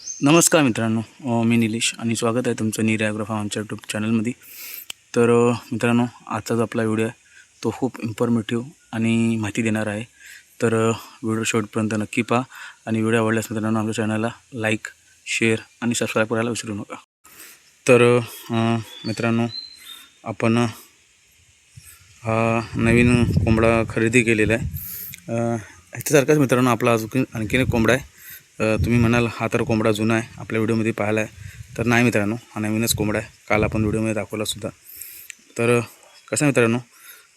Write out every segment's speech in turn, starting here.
नमस्कार मित्रांनो, मी निलेश आणि स्वागत आहे तुमचं नीर ॲग्रो फार्म आमच्या यूट्यूब चॅनलमध्ये. तर मित्रांनो, आजचा जो आपला व्हिडिओ आहे तो खूप इन्फॉर्मेटिव्ह आणि माहिती देणार आहे. तर व्हिडिओ शेवटपर्यंत नक्की पहा आणि व्हिडिओ आवडल्यास मित्रांनो आमच्या चॅनलला लाईक, शेअर आणि सबस्क्राईब करायला विसरू नका. तर मित्रांनो, आपण हा नवीन कोंबडा खरेदी केलेला आहे. ह्याच्यासारखाच मित्रांनो आपला आणखीन एक कोंबडा आहे. तुम्ही म्हणाल हा तर कोंबडा जुना आहे, आपल्या व्हिडिओमध्ये पाहिला आहे. तर नाही मित्रांनो, हा नवीनच कोंबडा आहे. काल आपण व्हिडिओमध्ये दाखवलासुद्धा. तर कसं मित्रांनो,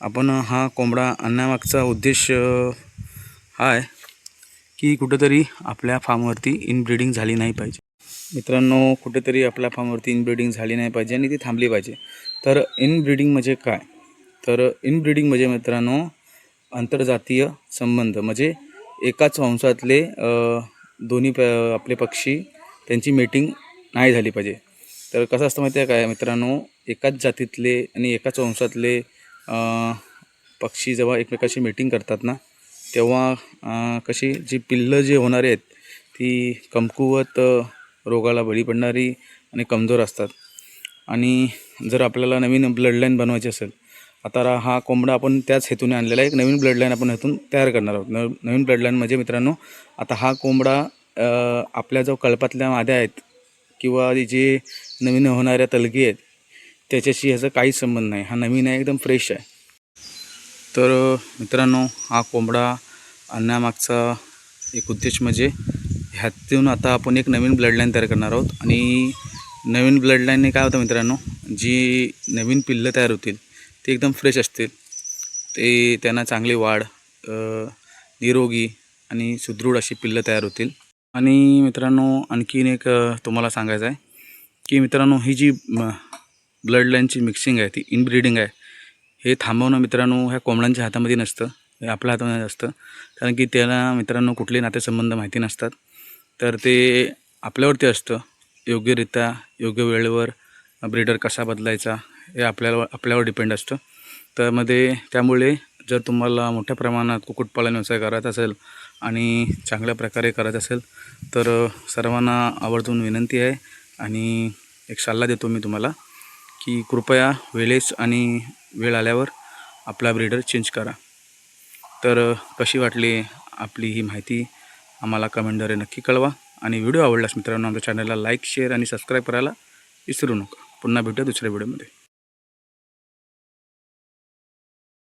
आपण हा कोंबडा आणण्यामागचा उद्देश हा आहे की कुठेतरी आपल्या फार्मवरती इनब्रीडिंग झाली नाही पाहिजे. मित्रांनो, कुठेतरी आपल्या फार्मवरती इनब्रीडिंग झाली नाही पाहिजे आणि ती थांबली पाहिजे. तर इनब्रीडिंग म्हणजे काय? तर इनब्रीडिंग म्हणजे मित्रांनो आंतरजातीय संबंध, म्हणजे एकाच वंशातले दोन्ही आपले पक्षी त्यांची मीटिंग नाही झाली पाहिजे. तर कसं असतं माहिती आहे काय मित्रांनो, एकाच जातीतले आणि एकाच वंशातले पक्षी जेव्हा एकमेकाशी मीटिंग करतात ना, तेव्हा कशी जी पिल्लं जी होणारी आहेत ती कमकुवत, रोगाला बळी पडणारी आणि कमजोर असतात. आणि जर आपल्याला नवीन ब्लडलाईन बनवायची असेल, आता हा कोंबडा आपण त्याच हेतूने आणलेला आहे. एक नवीन ब्लडलाईन आपण हेतून तयार करणार आहोत. नवीन ब्लडलाईन म्हणजे मित्रांनो, आता हा कोंबडा आपल्या जो कळपातल्या माद्या आहेत किंवा जे नवीन होणाऱ्या तलगी आहेत त्याच्याशी ह्याचा काहीच संबंध नाही. हा नवीन आहे, एकदम फ्रेश आहे. तर मित्रांनो, हा कोंबडा आणण्यामागचा एक उद्देश म्हणजे ह्यातून आता आपण एक नवीन ब्लडलाईन तयार करणार आहोत. आणि नवीन ब्लडलाईनने काय होतं मित्रांनो, जी नवीन पिल्लं तयार होतील ते एकदम फ्रेश असतील. ते त्यांना चांगली वाढ, निरोगी आणि सुदृढ अशी पिल्लं तयार होतील. आणि मित्रांनो, आणखीन एक तुम्हाला सांगायचं आहे की मित्रांनो, ही जी ब्लडलाईनची मिक्सिंग आहे, ती इनब्रीडिंग आहे, हे थांबवणं मित्रांनो ह्या कोंबड्यांच्या हातामध्ये नसतं, हे आपल्या हातामध्ये असतं. कारण की त्याला मित्रांनो कुठले नातेसंबंध माहिती नसतात. तर ते आपल्यावरती असतं, योग्यरित्या योग्य वेळेवर ब्रीडर कसा बदलायचा हे आपल्यावर डिपेंड असतं. त्यामुळे जर तुम्हाला मोठ्या प्रमाणात कुक्कुटपालन व्यवसाय करायचा असेल आणि चांगल्या प्रकारे करायचं असेल तर सर्वांना आवर्जून विनंती आहे आणि एक सल्ला देतो मी तुम्हाला की कृपया वेळेस आणि वेळ आल्यावर आपला ब्रीडर चेंज करा. तर कशी वाटली आपली ही माहिती आम्हाला कमेंटद्वारे नक्की कळवा. आणि व्हिडिओ आवडल्यास मित्रांनो आमच्या चॅनलला लाईक, शेअर आणि सबस्क्राईब करायला विसरू नका. पुन्हा भेटूया दुसऱ्या व्हिडिओमध्ये.